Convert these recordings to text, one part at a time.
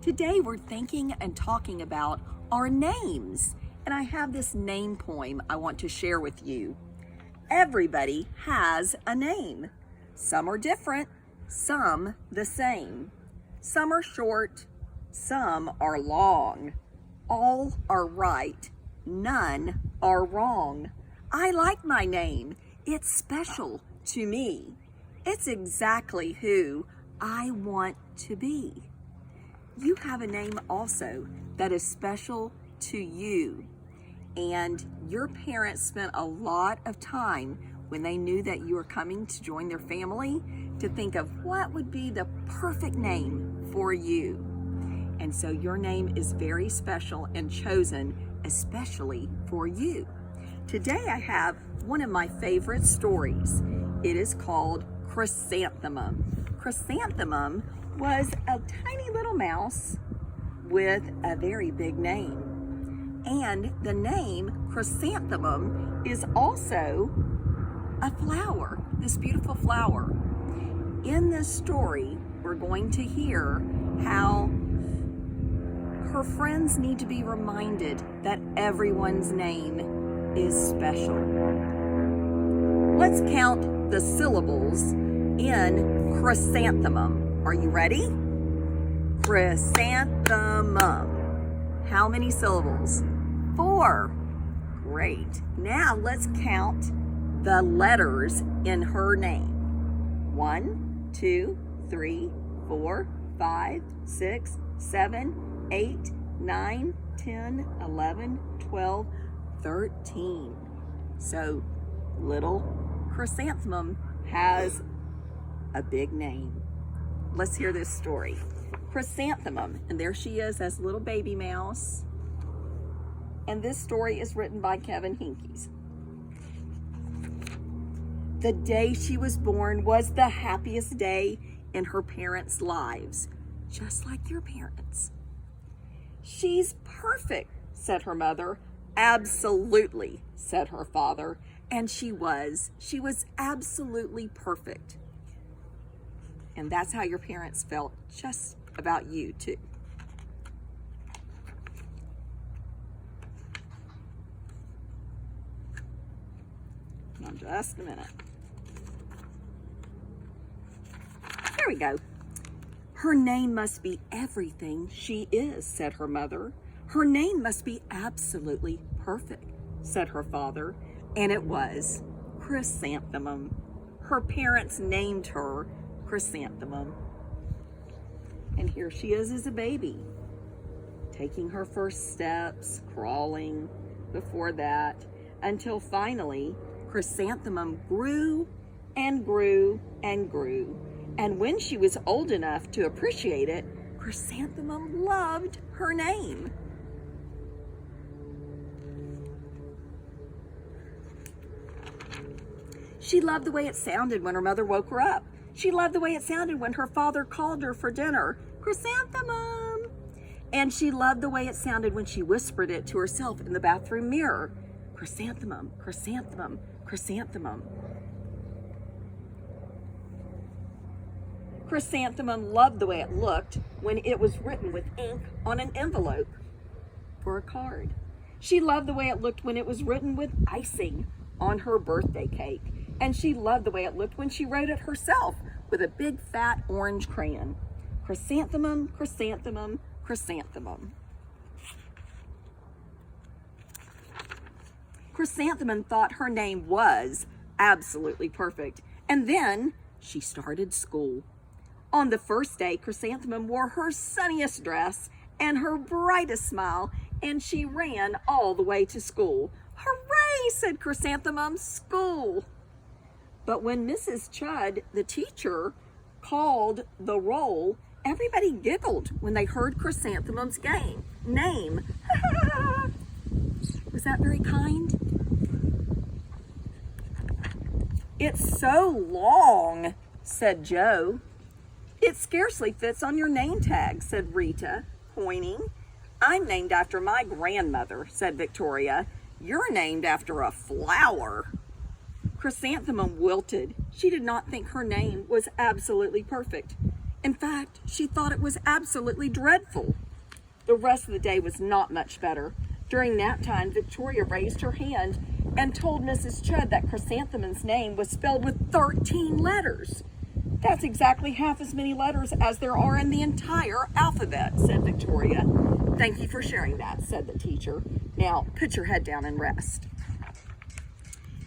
Today we're thinking and talking about our names, and I have this name poem I want to share with you. Everybody has a name. Some are different, some the same. Some are short, some are long. All are right, none are wrong. I like my name. It's special to me. It's exactly who I want to be. You have a name also that is special to you. And your parents spent a lot of time when they knew that you were coming to join their family to think of what would be the perfect name for you. And so your name is very special and chosen especially for you. Today I have one of my favorite stories. It is called Chrysanthemum. Chrysanthemum was a tiny little mouse with a very big name. And the name Chrysanthemum is also a flower, this beautiful flower. In this story, we're going to hear how her friends need to be reminded that everyone's name is special. Let's count the syllables in chrysanthemum. Are you ready? Chrysanthemum. How many syllables? 4. Great. Now let's count the letters in her name. 1, 2, 3, 4, 5, 6, 7, 8, 9, 10, 11, 12, 13. So little Chrysanthemum has a big name. Let's hear this story. Chrysanthemum, and there she is as little baby mouse. And this story is written by Kevin Henkes. The day she was born was the happiest day in her parents' lives, just like your parents. She's perfect, said her mother. Absolutely, said her father. And she was absolutely perfect. And that's how your parents felt just about you too. Now just a minute. There we go. Her name must be everything she is, said her mother. Her name must be absolutely perfect, said her father. And it was Chrysanthemum. Her parents named her Chrysanthemum. And here she is as a baby, taking her first steps, crawling before that, until finally Chrysanthemum grew and grew and grew. And when she was old enough to appreciate it, Chrysanthemum loved her name. She loved the way it sounded when her mother woke her up. She loved the way it sounded when her father called her for dinner. Chrysanthemum! And she loved the way it sounded when she whispered it to herself in the bathroom mirror. Chrysanthemum, chrysanthemum, chrysanthemum. Chrysanthemum loved the way it looked when it was written with ink on an envelope for a card. She loved the way it looked when it was written with icing on her birthday cake. And she loved the way it looked when she wrote it herself with a big fat orange crayon. Chrysanthemum, chrysanthemum, chrysanthemum. Chrysanthemum thought her name was absolutely perfect. And then she started school. On the first day, Chrysanthemum wore her sunniest dress and her brightest smile, and she ran all the way to school. Hooray, said Chrysanthemum, school. But when Mrs. Chudd, the teacher, called the roll, everybody giggled when they heard Chrysanthemum's name. Was that very kind? It's so long, said Joe. It scarcely fits on your name tag, said Rita, pointing. I'm named after my grandmother, said Victoria. You're named after a flower. Chrysanthemum wilted. She did not think her name was absolutely perfect. In fact, she thought it was absolutely dreadful. The rest of the day was not much better. During nap time, Victoria raised her hand and told Mrs. Chudd that Chrysanthemum's name was spelled with 13 letters. That's exactly half as many letters as there are in the entire alphabet, said Victoria. Thank you for sharing that, said the teacher. Now, put your head down and rest.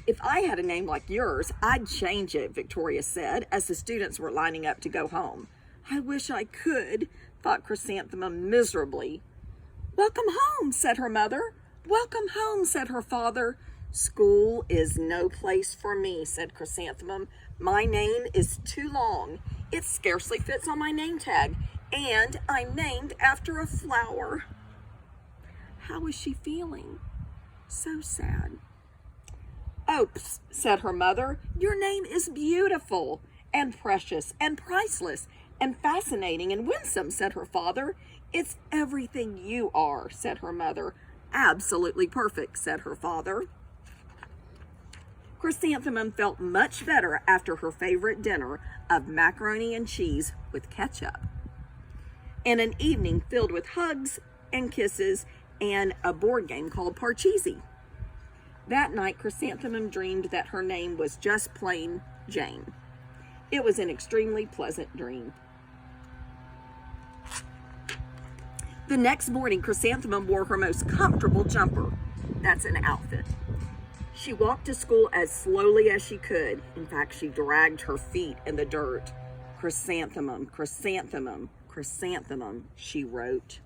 If I had a name like yours, I'd change it, Victoria said, as the students were lining up to go home. I wish I could, thought Chrysanthemum miserably. Welcome home, said her mother. Welcome home, said her father. School is no place for me, said Chrysanthemum. My name is too long. It scarcely fits on my name tag, and I'm named after a flower. How is she feeling? So sad. Oops, said her mother. Your name is beautiful and precious and priceless and fascinating and winsome, said her father. It's everything you are, said her mother. Absolutely perfect, said her father. Chrysanthemum felt much better after her favorite dinner of macaroni and cheese with ketchup, and an evening filled with hugs and kisses and a board game called Parcheesi. That night, Chrysanthemum dreamed that her name was just plain Jane. It was an extremely pleasant dream. The next morning, Chrysanthemum wore her most comfortable jumper. That's an outfit. She walked to school as slowly as she could. In fact, she dragged her feet in the dirt. Chrysanthemum, chrysanthemum, chrysanthemum, she wrote.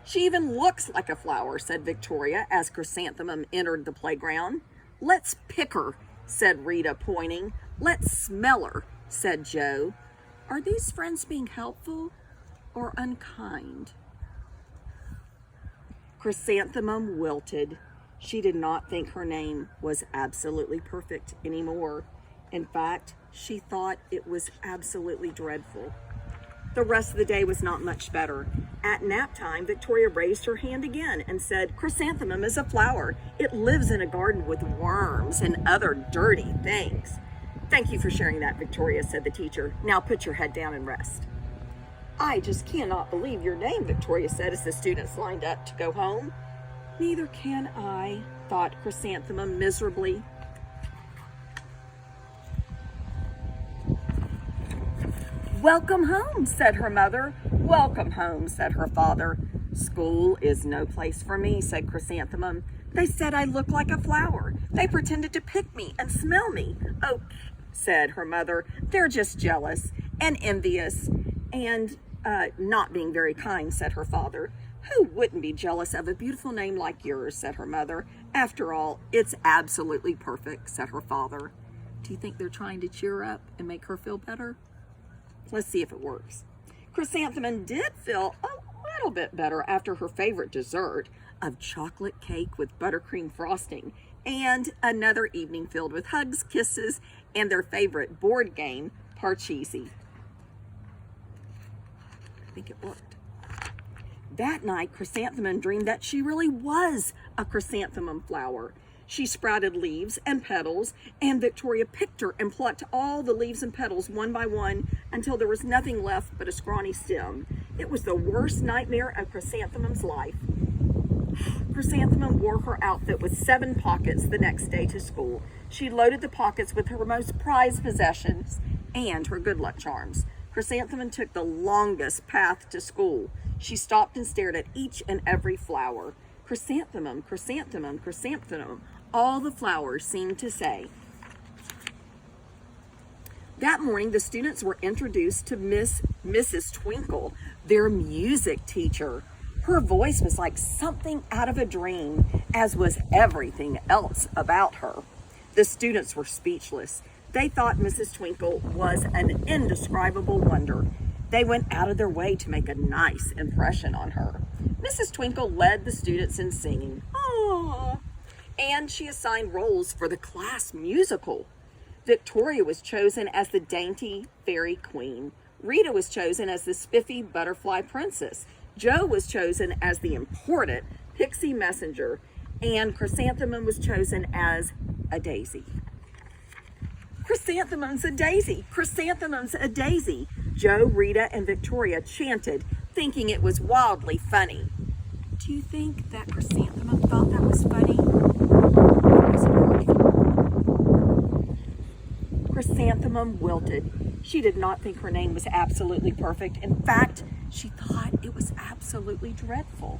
She even looks like a flower, said Victoria as Chrysanthemum entered the playground. Let's pick her, said Rita, pointing. Let's smell her, said Joe. Are these friends being helpful or unkind? Chrysanthemum wilted. She did not think her name was absolutely perfect anymore. In fact, she thought it was absolutely dreadful. The rest of the day was not much better. At nap time, Victoria raised her hand again and said, Chrysanthemum is a flower. It lives in a garden with worms and other dirty things. Thank you for sharing that, Victoria, said the teacher. Now put your head down and rest. I just cannot believe your name, Victoria said as the students lined up to go home. Neither can I, thought Chrysanthemum miserably. Welcome home, said her mother. Welcome home, said her father. School is no place for me, said Chrysanthemum. They said I look like a flower. They pretended to pick me and smell me. Oh, said her mother. They're just jealous and envious and not being very kind, said her father. Who wouldn't be jealous of a beautiful name like yours, said her mother. After all, it's absolutely perfect, said her father. Do you think they're trying to cheer her up and make her feel better? Let's see if it works. Chrysanthemum did feel a little bit better after her favorite dessert of chocolate cake with buttercream frosting and another evening filled with hugs, kisses, and their favorite board game, Parcheesi. I think it worked. That night, Chrysanthemum dreamed that she really was a chrysanthemum flower. She sprouted leaves and petals, and Victoria picked her and plucked all the leaves and petals one by one until there was nothing left but a scrawny stem. It was the worst nightmare of Chrysanthemum's life. Chrysanthemum wore her outfit with 7 pockets the next day to school. She loaded the pockets with her most prized possessions and her good luck charms. Chrysanthemum took the longest path to school. She stopped and stared at each and every flower. Chrysanthemum, chrysanthemum, chrysanthemum, all the flowers seemed to say. That morning, the students were introduced to Mrs. Twinkle, their music teacher. Her voice was like something out of a dream, as was everything else about her. The students were speechless. They thought Mrs. Twinkle was an indescribable wonder. They went out of their way to make a nice impression on her. Mrs. Twinkle led the students in singing, "Aww," and she assigned roles for the class musical. Victoria was chosen as the dainty fairy queen. Rita was chosen as the spiffy butterfly princess. Joe was chosen as the important pixie messenger, and Chrysanthemum was chosen as a daisy. Chrysanthemum's a daisy. Chrysanthemum's a daisy. Joe, Rita, and Victoria chanted, thinking it was wildly funny. Do you think that Chrysanthemum thought that was funny? Chrysanthemum wilted. She did not think her name was absolutely perfect. In fact, she thought it was absolutely dreadful.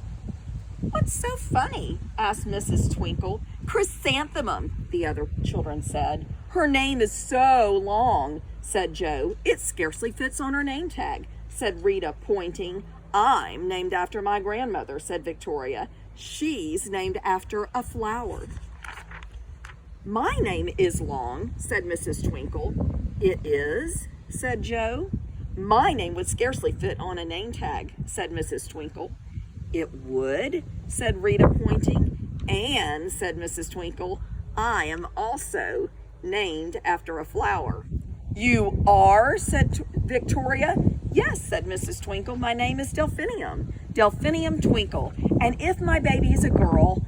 What's so funny? Asked Mrs. Twinkle. Chrysanthemum, the other children said. Her name is so long, said Joe. It scarcely fits on her name tag, said Rita, pointing. I'm named after my grandmother, said Victoria. She's named after a flower. My name is long, said Mrs. Twinkle. It is, said Joe. My name would scarcely fit on a name tag, said Mrs. Twinkle. It would, said Rita, pointing. And, said Mrs. Twinkle, I am also named after a flower. You are, said Victoria. Yes, said Mrs. Twinkle, my name is Delphinium, Delphinium Twinkle. And if my baby is a girl,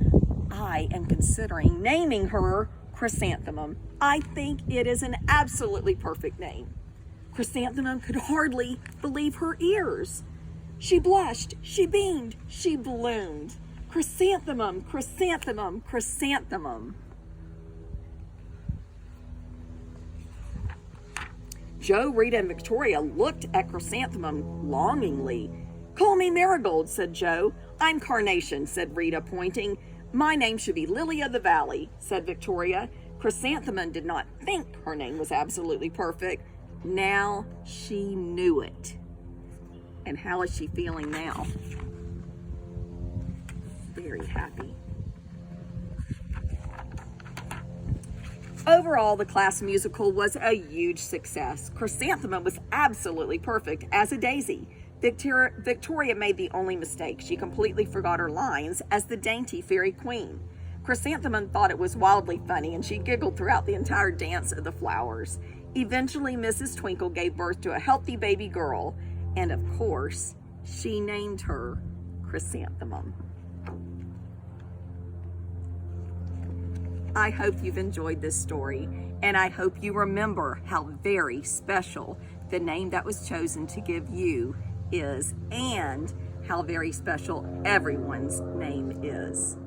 I am considering naming her Chrysanthemum. I think it is an absolutely perfect name. Chrysanthemum could hardly believe her ears. She blushed, she beamed, she bloomed. Chrysanthemum, chrysanthemum, chrysanthemum. Joe, Rita, and Victoria looked at Chrysanthemum longingly. Call me Marigold, said Joe. I'm Carnation, said Rita, pointing. My name should be Lily of the Valley, said Victoria. Chrysanthemum did not think her name was absolutely perfect. Now she knew it. And how is she feeling now? Very happy. Overall, the class musical was a huge success. Chrysanthemum was absolutely perfect as a daisy. Victoria made the only mistake. She completely forgot her lines as the dainty fairy queen. Chrysanthemum thought it was wildly funny, and she giggled throughout the entire dance of the flowers. Eventually, Mrs. Twinkle gave birth to a healthy baby girl, and of course, she named her Chrysanthemum. I hope you've enjoyed this story, and I hope you remember how very special the name that was chosen to give you is, and how very special everyone's name is.